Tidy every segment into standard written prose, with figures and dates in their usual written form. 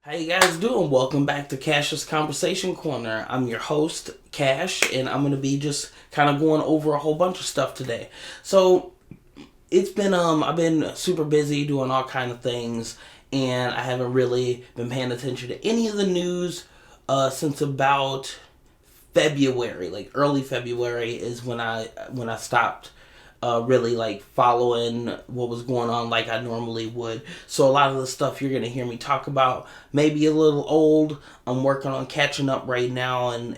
How you guys doing? Welcome back to Cash's Conversation Corner. I'm your host, Cash, and I'm gonna be just kind of going over a whole bunch of stuff today. So it's been I've been super busy doing all kind of things, and I haven't really been paying attention to any of the news since about February. Like early February is when I stopped really like following what was going on like I normally would. So a lot of the stuff you're gonna hear me talk about may be a little old. I'm working on catching up right now and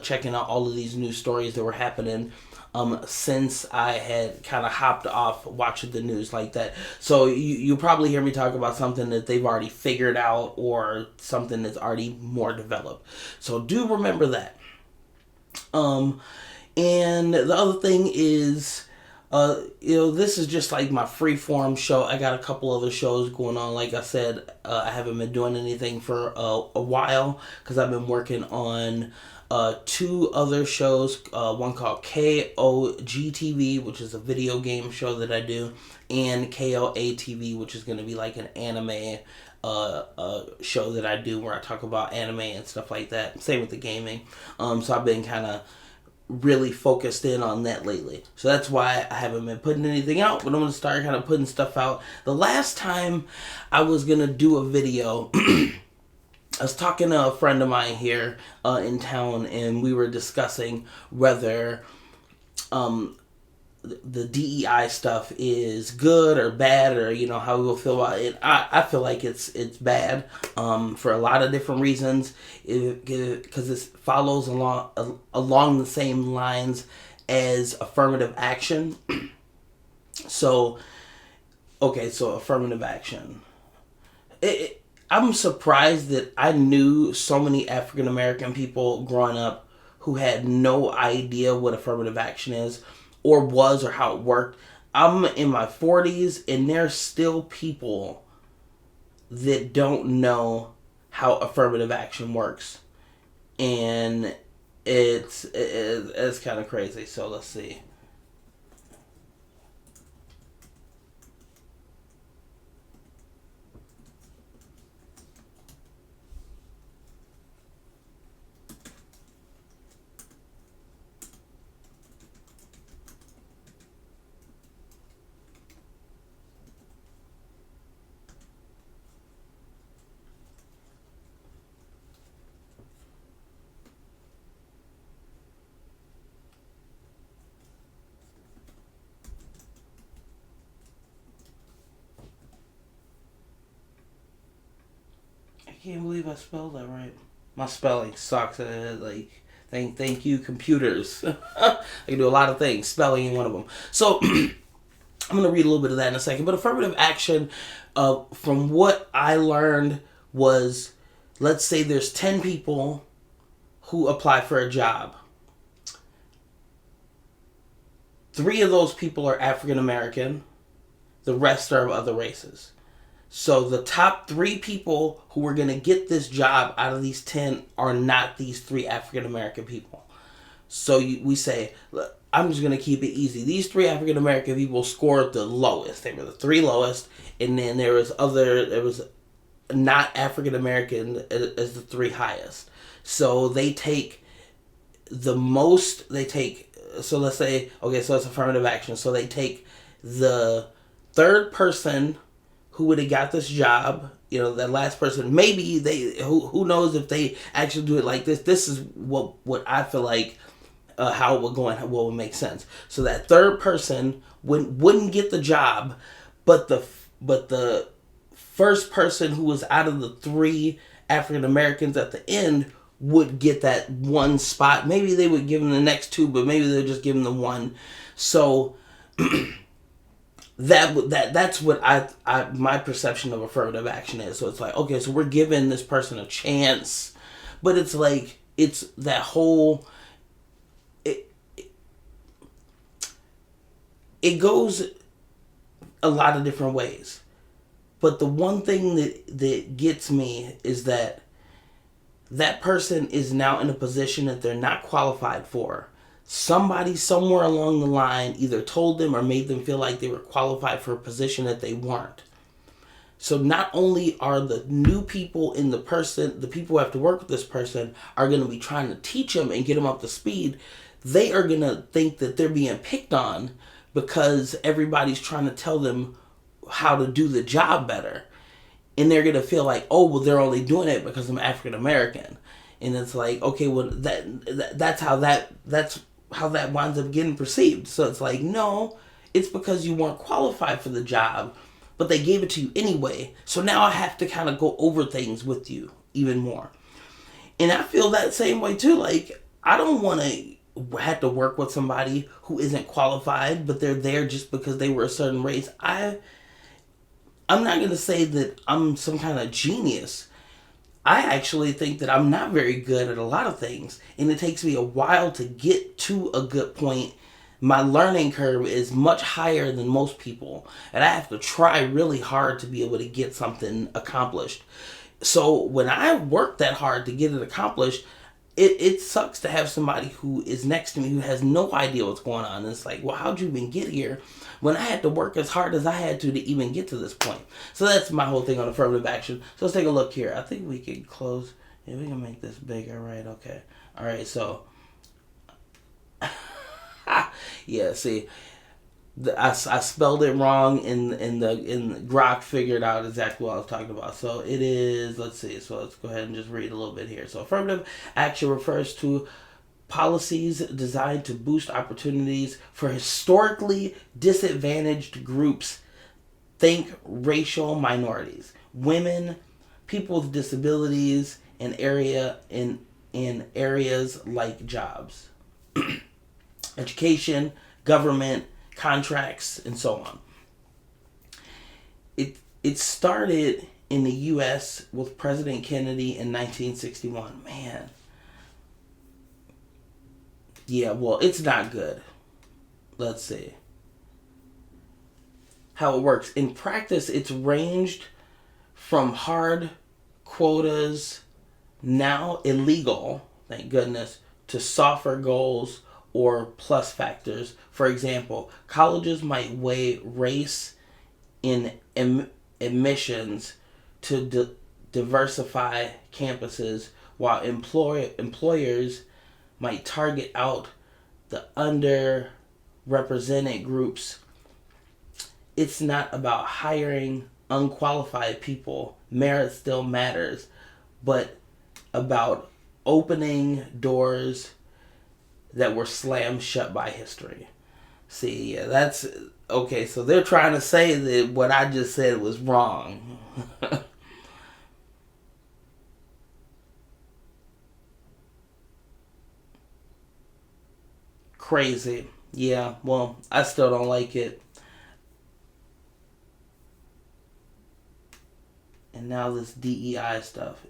checking out all of these new stories that were happening since I had kind of hopped off watching the news like that. So you probably hear me talk about something that they've already figured out or something that's already more developed. So do remember that. And the other thing is, this is just like my free form show. I got a couple other shows going on. Like I said, I haven't been doing anything for a while because I've been working on two other shows. One called KOGTV, which is a video game show that I do, and KOATV, which is going to be like an anime show that I do where I talk about anime and stuff like that. Same with the gaming. So I've been kind of really focused in on that lately. So that's why I haven't been putting anything out, but I'm going to start kind of putting stuff out. The last time I was going to do a video, I was talking to a friend of mine here in town, and we were discussing whether the DEI stuff is good or bad, or how we will feel about it. I feel like it's bad for a lot of different reasons, because it follows along the same lines as affirmative action. So affirmative action. I'm surprised that I knew so many African American people growing up who had no idea what affirmative action is, or was, or how it worked. I'm in my 40s, and there's still people that don't know how affirmative action works. And it's kind of crazy. So let's see. I can't believe I spelled that right. My spelling sucks. Thank you, computers. I can do a lot of things. Spelling ain't one of them. So I'm going to read a little bit of that in a second. But affirmative action, from what I learned, was, let's say there's 10 people who apply for a job. 3 of those people are African American. The rest are of other races. So the top 3 people who are going to get this job out of these 10 are not these 3 African American people. So we say, look, I'm just going to keep it easy. These 3 African American people scored the lowest. They were the 3 lowest. And then there was not African American as the 3 highest. So they take the most, so let's say, okay, so it's affirmative action. So they take the third person who would have got this job, that last person. Maybe who knows if they actually do it like this. This is what I feel like how it would go and what would make sense. So that third person wouldn't get the job, but the first person who was out of the 3 African Americans at the end would get that one spot. Maybe they would give them the next 2, but maybe they'll just give them the one. So that's what I my perception of affirmative action is. So it's like, okay, so we're giving this person a chance, but it's like, it's that whole, it goes a lot of different ways. But the one thing that gets me is that person is now in a position that they're not qualified for. Somebody somewhere along the line either told them or made them feel like they were qualified for a position that they weren't. So not only are the new people in the people who have to work with this person are going to be trying to teach them and get them up to speed, they are going to think that they're being picked on because everybody's trying to tell them how to do the job better. And they're going to feel like, oh, well, they're only doing it because I'm African American. And it's like, okay, well, that's how that winds up getting perceived. So it's like, no, it's because you weren't qualified for the job, but they gave it to you anyway. So now I have to kind of go over things with you even more. And I feel that same way too. Like, I don't want to have to work with somebody who isn't qualified, but they're there just because they were a certain race. I'm not going to say that I'm some kind of genius. I actually think that I'm not very good at a lot of things, and it takes me a while to get to a good point. My learning curve is much higher than most people, and I have to try really hard to be able to get something accomplished. So when I work that hard to get it accomplished, it sucks to have somebody who is next to me who has no idea what's going on. And it's like, well, how'd you even get here when I had to work as hard as I had to even get to this point? So that's my whole thing on affirmative action. So let's take a look here. I think we can close. Yeah, we can make this bigger, right? Okay. All right, so yeah, see, I spelled it wrong, and Grok figured out exactly what I was talking about. So it is, let's see, so let's go ahead and just read a little bit here. So affirmative action refers to policies designed to boost opportunities for historically disadvantaged groups. Think racial minorities, women, people with disabilities, in areas like jobs, education, government, contracts, and so on. It started in the U.S. with President Kennedy in 1961. Man. Yeah, well, it's not good. Let's see. How it works. In practice, it's ranged from hard quotas, now illegal, thank goodness, to softer goals or plus factors. For example, colleges might weigh race in admissions to diversify campuses, while employers might target out the underrepresented groups. It's not about hiring unqualified people. Merit still matters, but about opening doors that were slammed shut by history. See, yeah, that's okay. So they're trying to say that what I just said was wrong. Crazy. Yeah, well, I still don't like it. And now this DEI stuff.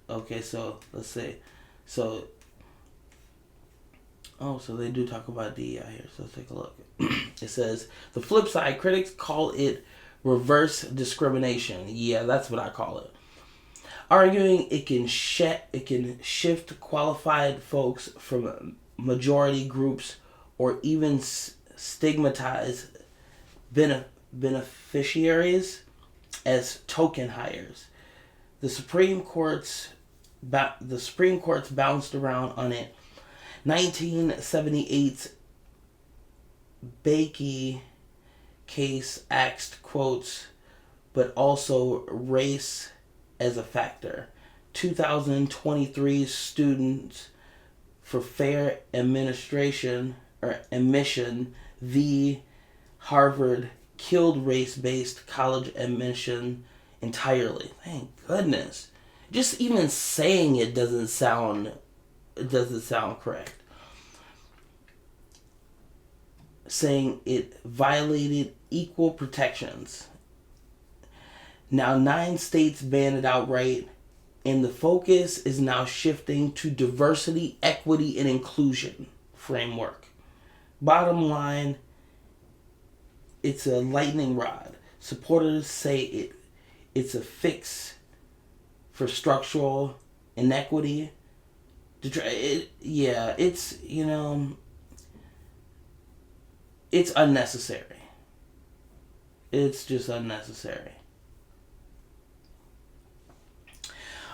Okay, so let's see. So, so they do talk about DEI here. So let's take a look. It says, the flip side, critics call it reverse discrimination. Yeah, that's what I call it. Arguing it can shift qualified folks from majority groups or even stigmatize beneficiaries as token hires. The Supreme Court's bounced around on it. 1978's Bakey case asked, quotes, but also race as a factor. 2023 Students for Fair Administration or Admission v. Harvard killed race-based college admission entirely. Thank goodness. Just even saying it doesn't sound correct. Saying it violated equal protections. Now 9 states banned it outright, and the focus is now shifting to diversity, equity, and inclusion framework. Bottom line, it's a lightning rod. Supporters say it's a fix for structural inequity. It's, it's unnecessary. It's just unnecessary.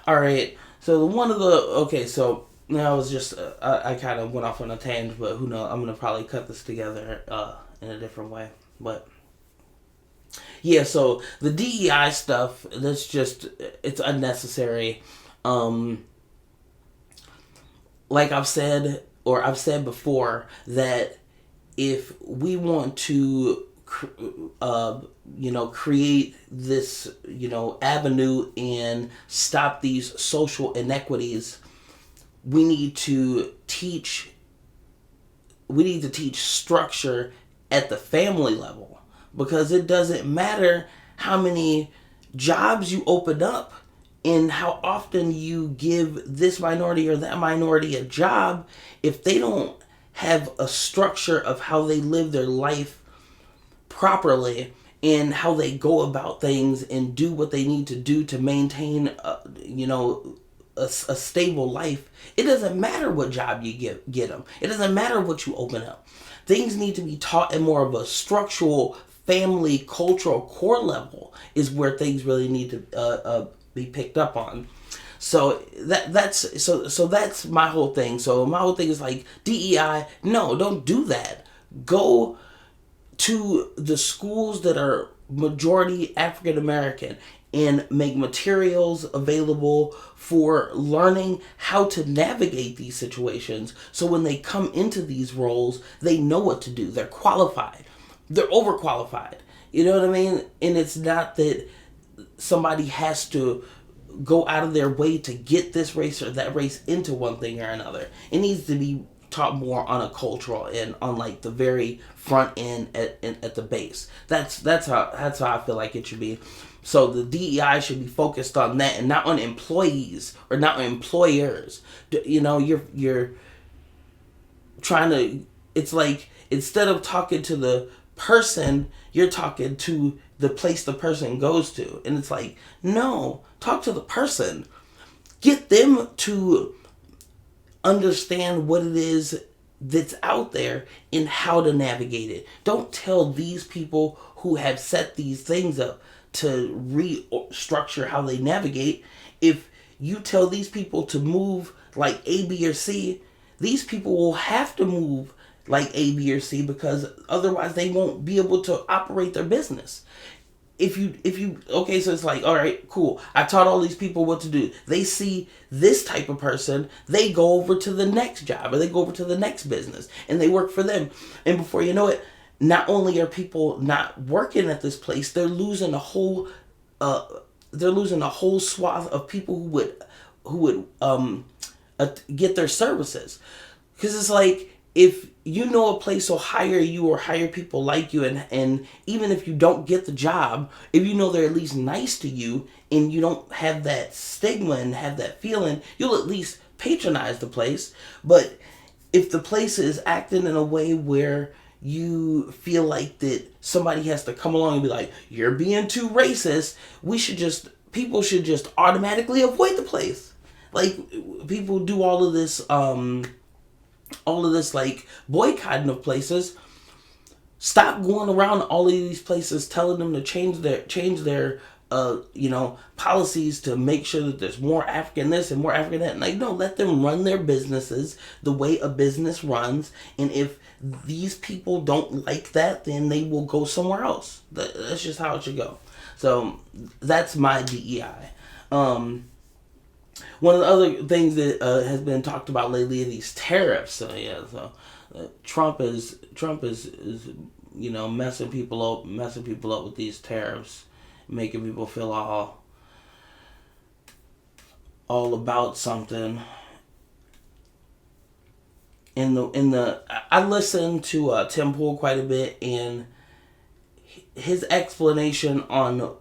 All right. So one of the so now was just I kind of went off on a tangent, but who knows? I'm gonna probably cut this together in a different way. But yeah, so the DEI stuff, that's just it's unnecessary. Um, like I've said before, that if we want to create this avenue and stop these social inequities, we need to teach structure at the family level, because it doesn't matter how many jobs you open up and how often you give this minority or that minority a job. If they don't have a structure of how they live their life properly and how they go about things and do what they need to do to maintain a stable life, it doesn't matter what job you get them. It doesn't matter what you open up. Things need to be taught at more of a structural family cultural core level, is where things really need to be picked up on. So that's my whole thing. So my whole thing is like, DEI, no, don't do that. Go to the schools that are majority African American and make materials available for learning how to navigate these situations, so when they come into these roles, they know what to do. They're qualified. They're overqualified. You know what I mean? And it's not that somebody has to go out of their way to get this race or that race into one thing or another. It needs to be taught more on a cultural and on like the very front end at the base. That's how I feel like it should be. So the DEI should be focused on that and not on employees or not on employers. You're trying to. It's like, instead of talking to the person, you're talking to the place the person goes to, and it's like, no, talk to the person. Get them to understand what it is that's out there and how to navigate it. Don't tell these people who have set these things up to restructure how they navigate. If you tell these people to move like A, B, or C, these people will have to move like A, B, or C, because otherwise they won't be able to operate their business. If you okay, so it's like, all right, cool, I taught all these people what to do. They see this type of person, they go over to the next job or they go over to the next business and they work for them. And before you know it, not only are people not working at this place, they're losing a whole swath of people who would get their services. Because it's like, if you know a place will hire you or hire people like you, and even if you don't get the job, if you know they're at least nice to you and you don't have that stigma and have that feeling, you'll at least patronize the place. But if the place is acting in a way where you feel like that somebody has to come along and be like, you're being too racist, people should just automatically avoid the place. Like, people do all of this like boycotting of places. Stop going around all of these places telling them to change their policies to make sure that there's more African this and more African that. Like, no, let them run their businesses the way a business runs. And if these people don't like that, then they will go somewhere else. That's just how it should go. So that's my DEI. One of the other things that has been talked about lately are these tariffs. So Trump is messing people up with these tariffs, making people feel all about something. I listen to Tim Pool quite a bit, and his explanation on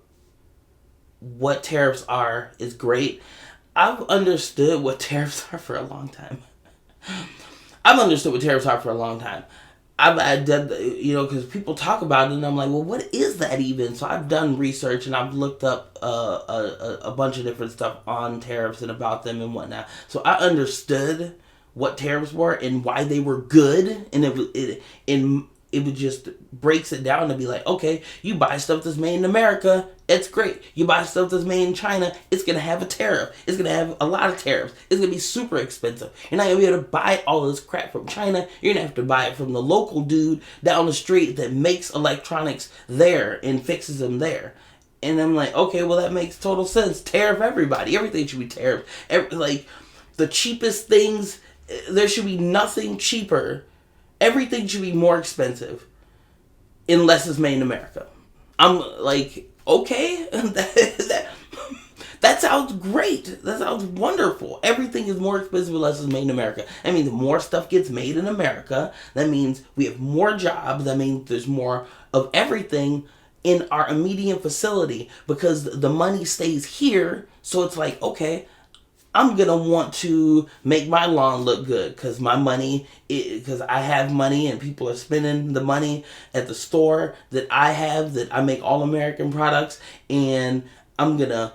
what tariffs are is great. I've understood what tariffs are for a long time. I've done, because people talk about it, and I'm like, well, what is that even? So I've done research, and I've looked up a bunch of different stuff on tariffs and about them and whatnot. So I understood what tariffs were and why they were good, and it would just breaks it down to be like, okay, you buy stuff that's made in America, it's great. You buy stuff that's made in China, it's gonna have a tariff. It's gonna have a lot of tariffs. It's gonna be super expensive. You're not gonna be able to buy all this crap from China. You're gonna have to buy it from the local dude down the street that makes electronics there and fixes them there. And I'm like, okay, well that makes total sense. Tariff everybody. Everything should be tariffed. Like the cheapest things, there should be nothing cheaper. Everything should be more expensive unless it's made in America. I'm like, okay, that sounds great. That sounds wonderful. Everything is more expensive unless it's made in America. I mean, the more stuff gets made in America, that means we have more jobs. That means there's more of everything in our immediate facility because the money stays here. So it's like, okay, I'm going to want to make my lawn look good because my money, because I have money and people are spending the money at the store that I make all American products, and I'm going to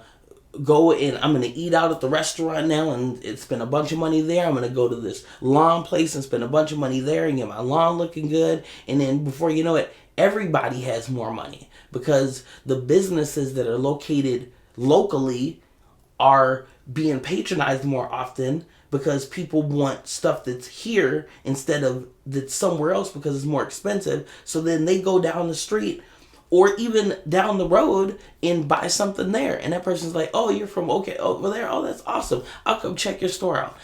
go and I'm going to eat out at the restaurant now and spend a bunch of money there. I'm going to go to this lawn place and spend a bunch of money there and get my lawn looking good. And then before you know it, everybody has more money because the businesses that are located locally are being patronized more often because people want stuff that's here instead of that's somewhere else because it's more expensive. So then they go down the street or even down the road and buy something there. And that person's like, oh, you're from over there? Oh, that's awesome. I'll come check your store out.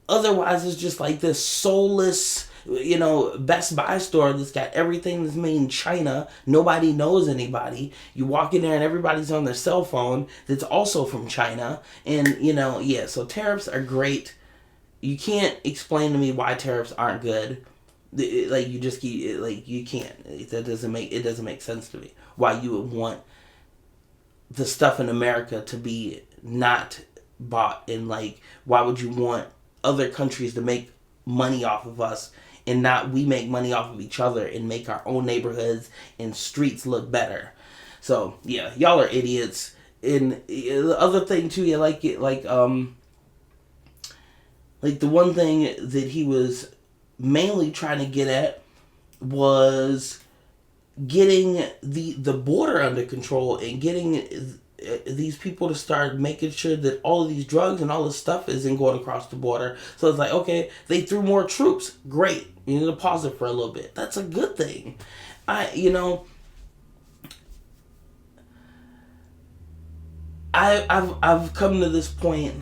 Otherwise, it's just like this soulless, Best Buy store that's got everything that's made in China. Nobody knows anybody. You walk in there and everybody's on their cell phone that's also from China. And, so tariffs are great. You can't explain to me why tariffs aren't good. Like, you just keep, like, you can't. It doesn't make sense to me. Why you would want the stuff in America to be not bought, and, like, why would you want other countries to make money off of us and not we make money off of each other and make our own neighborhoods and streets look better. So yeah, y'all are idiots. And the other thing too, like the one thing that he was mainly trying to get at was getting the border under control and getting these people to start making sure that all of these drugs and all this stuff isn't going across the border. So it's like, okay, they threw more troops. Great. You need to pause it for a little bit. That's a good thing. I've come to this point.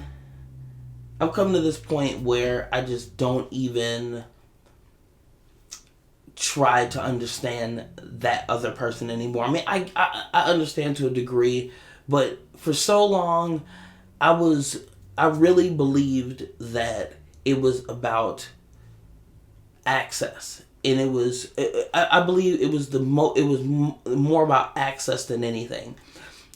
I've come to this point where I just don't even try to understand that other person anymore. I mean, I understand to a degree, but for so long, I really believed that it was about access, and it was I believe it was more about access than anything.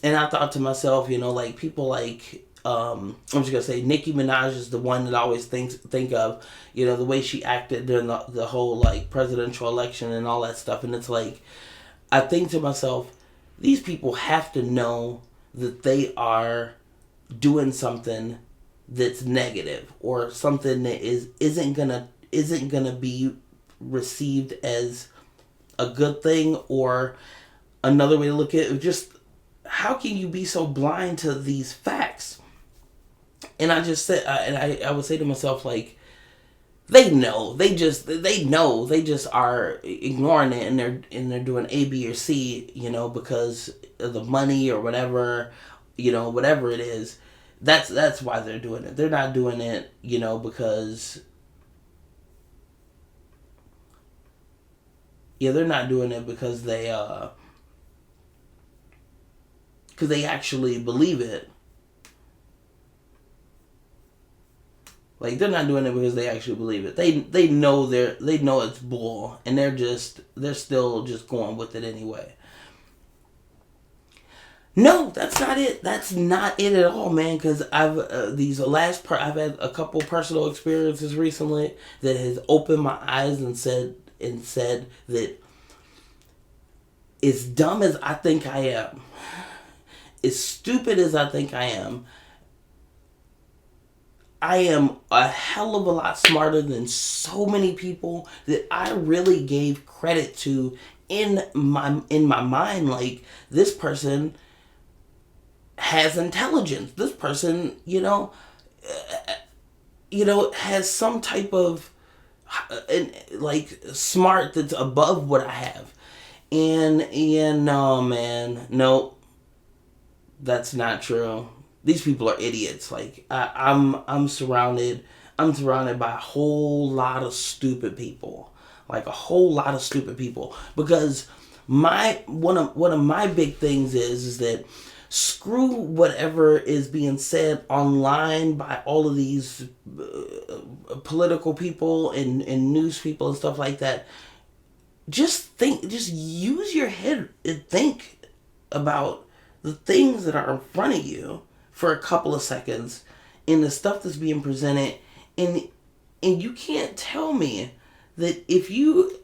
And I thought to myself, like people like I'm just gonna say Nicki Minaj is the one that I always think of, the way she acted during the whole like presidential election and all that stuff. And it's like I think to myself, these people have to know that they are doing something that's negative or something that isn't gonna be received as a good thing. Or another way to look at it, just how can you be so blind to these facts? And I just said, I would say to myself, like, they know, they just are ignoring it, and they're doing A, B, or C, because of the money or whatever, whatever it is. That's why they're doing it. They're not doing it, because they're not doing it because they actually believe it. Like, they're not doing it because they actually believe it. They know it's bull, and they're still just going with it anyway. No, that's not it. That's not it at all, man. Because I've had a couple personal experiences recently that has opened my eyes and said that as dumb as I think I am, as stupid as I think I am, I am a hell of a lot smarter than so many people that I really gave credit to in my mind. Like, this person has intelligence. This person, has some type of like smart that's above what I have. And no, man, no, that's not true. These people are idiots. Like, I'm surrounded by a whole lot of stupid people. Like, a whole lot of stupid people. Because one of my big things is that screw whatever is being said online by all of these political people and news people and stuff like that. Just use your head and think about the things that are in front of you for a couple of seconds and the stuff that's being presented, and you can't tell me that if you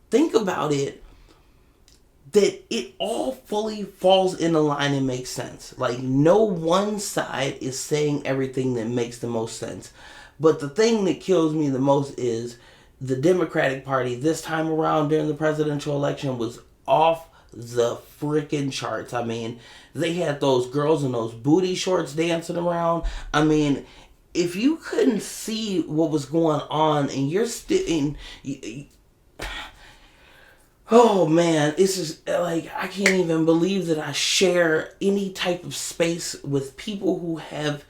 think about it, that it all fully falls into line and makes sense. Like, no one side is saying everything that makes the most sense. But the thing that kills me the most is the Democratic Party this time around during the presidential election was off the freaking charts. I mean, they had those girls in those booty shorts dancing around. I mean, if you couldn't see what was going on and you're still oh man, it's just like, I can't even believe that I share any type of space with people who have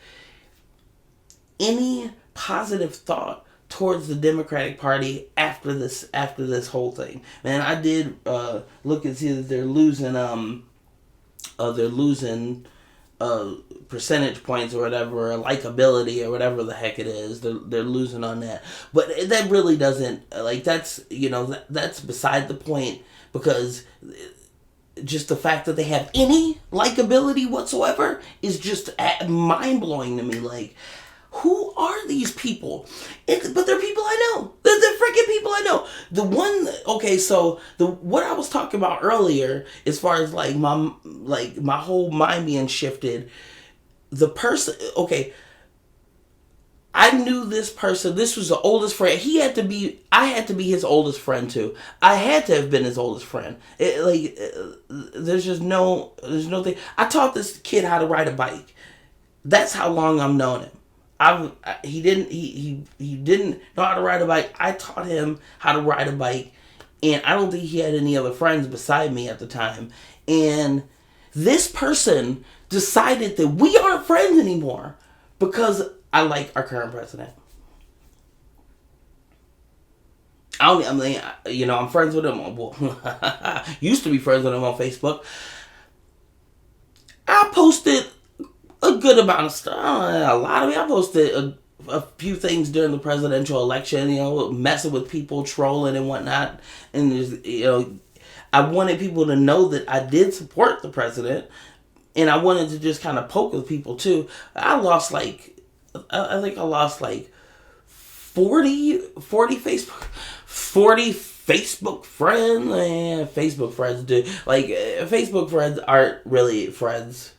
any positive thought towards the Democratic Party after this whole thing. Man, I did look and see that they're losing percentage points or whatever, or likability or whatever the heck it is. They're losing on that. But that really doesn't, like, that's, that's beside the point, because just the fact that they have any likability whatsoever is just mind-blowing to me. Like, who are these people? But they're people I know. They're freaking people I know. What I was talking about earlier, as far as like my whole mind being shifted, the person, I knew this person. This was the oldest friend. I had to be his oldest friend too. I had to have been his oldest friend. There's no thing. I taught this kid how to ride a bike. That's how long I've known him. He didn't know how to ride a bike. I taught him how to ride a bike, and I don't think he had any other friends beside me at the time. And this person decided that we aren't friends anymore because I like our current president. I'm friends with him. Well, used to be friends with him on Facebook. I posted a good amount of stuff. A lot of it. I posted a few things during the presidential election, messing with people, trolling and whatnot. And I wanted people to know that I did support the president, and I wanted to just kind of poke with people too. I think I lost like 40 Facebook friends. Facebook friends do. Like, Facebook friends aren't really friends.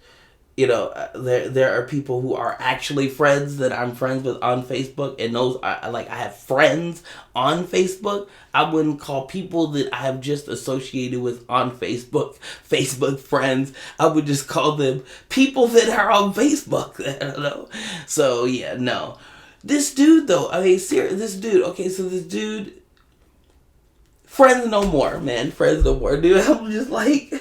There are people who are actually friends that I'm friends with on Facebook, and those are, like, I have friends on Facebook. I wouldn't call people that I have just associated with on Facebook friends. I would just call them people that are on Facebook. I don't know. So yeah, no. This dude though, this dude. Okay, so this dude, friends no more, man. Friends no more, dude. I'm just like.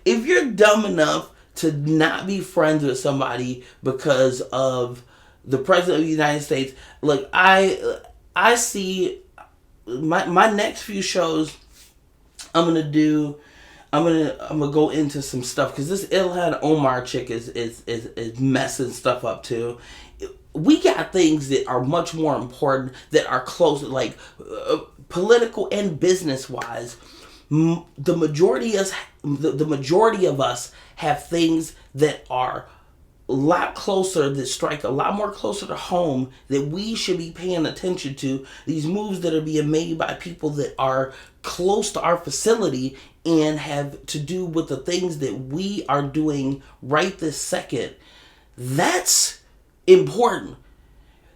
If you're dumb enough to not be friends with somebody because of the president of the United States, look, I see my next few shows. I'm gonna go into some stuff, because this Ilhan Omar chick is messing stuff up too. We got things that are much more important, that are close, like political and business wise. The majority of us have things that are lot closer, that strike a lot more closer to home, that we should be paying attention to. These moves that are being made by people that are close to our facility and have to do with the things that we are doing right this second. That's important.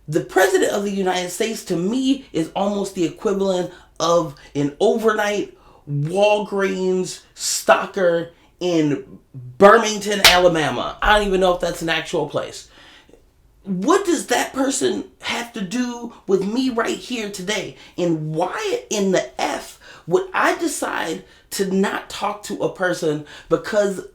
The President of the United States, to me, is almost the equivalent of an overnight Walgreens stocker in Birmingham, Alabama. I don't even know if that's an actual place. What does that person have to do with me right here today? And why in the F would I decide to not talk to a person because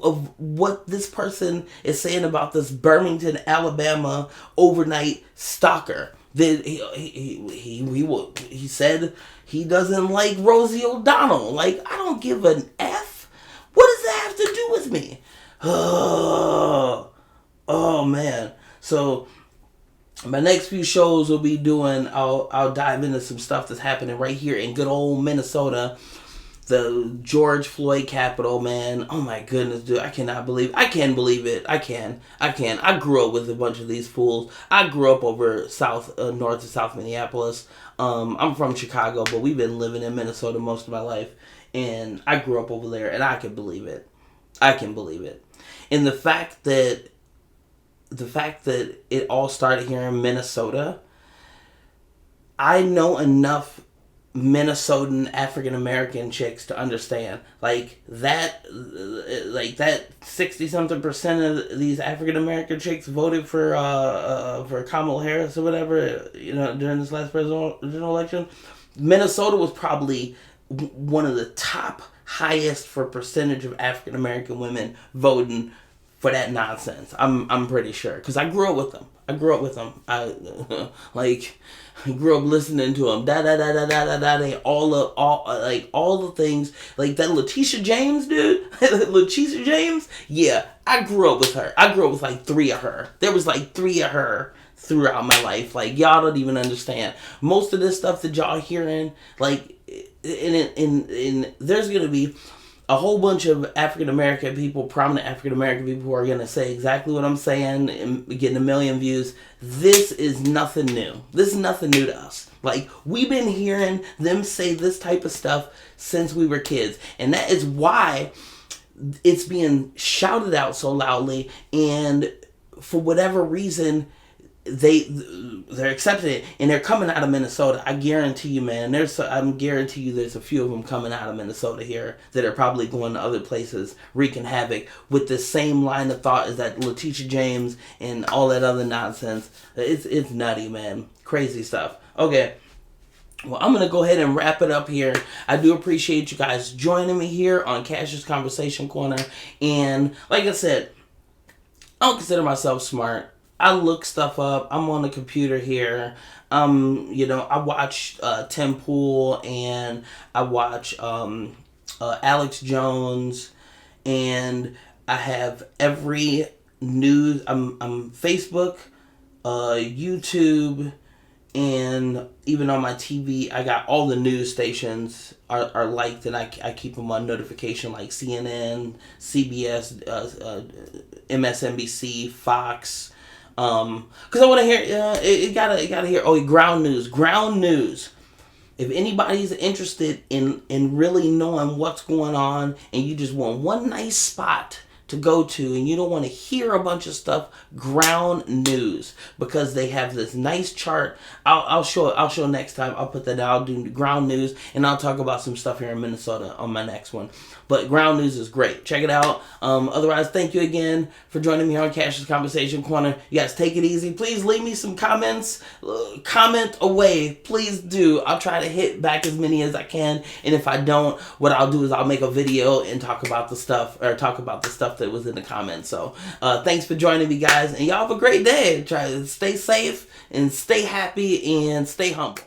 of what this person is saying about this Birmingham, Alabama overnight stalker? That he said he doesn't like Rosie O'Donnell. Like, I don't give an F. What does that have to do with me? Oh man. So my next few shows will be doing, I'll dive into some stuff that's happening right here in good old Minnesota. The George Floyd Capitol, man. Oh my goodness, dude. I can believe it. I can. I grew up with a bunch of these fools. I grew up over north to south Minneapolis. I'm from Chicago, but we've been living in Minnesota most of my life. And I grew up over there, and I can believe it. And the fact that it all started here in Minnesota, I know enough Minnesotan African American chicks to understand that 60-something% of these African American chicks voted for Kamala Harris or whatever, during this last presidential election. Minnesota was probably one of the top highest for percentage of African American women voting for that nonsense. I'm pretty sure, because I grew up with them. I grew up listening to them. They all the things, like that Letitia James, dude. Letitia James. Yeah, I grew up with her. I grew up with like 3 of her. There was like 3 of her throughout my life. Like, y'all don't even understand. Most of this stuff that y'all hearing, like, in there's gonna be a whole bunch of African American people, prominent African American people, who are going to say exactly what I'm saying and getting 1 million views. This is nothing new. This is nothing new to us. Like, we've been hearing them say this type of stuff since we were kids. And that is why it's being shouted out so loudly. And for whatever reason, they're accepting it, and they're coming out of Minnesota. I guarantee you, man. There's a few of them coming out of Minnesota here that are probably going to other places, wreaking havoc with the same line of thought as that Letitia James and all that other nonsense. It's nutty, man. Crazy stuff. Okay. Well, I'm going to go ahead and wrap it up here. I do appreciate you guys joining me here on Cash's Conversation Corner. And like I said, I don't consider myself smart. I look stuff up. I'm on the computer here. I watch Tim Pool, and I watch Alex Jones, and I have every news. I'm Facebook, YouTube, and even on my TV, I got all the news stations are liked, and I keep them on notification, like CNN, CBS, MSNBC, Fox. Because I want to hear, it gotta hear, ground news. If anybody's interested in really knowing what's going on, and you just want one nice spot to go to, and you don't want to hear a bunch of stuff, ground news, because they have this nice chart. I'll show next time. I'll put that out. I'll do ground news, and I'll talk about some stuff here in Minnesota on my next one. But ground news is great. Check it out. Otherwise, thank you again for joining me on Cash's Conversation Corner. You guys take it easy. Please leave me some comments. Comment away. Please do. I'll try to hit back as many as I can. And if I don't, what I'll do is I'll make a video and talk about the stuff that was in the comments. So thanks for joining me, guys. And y'all have a great day. Try to stay safe and stay happy and stay humble.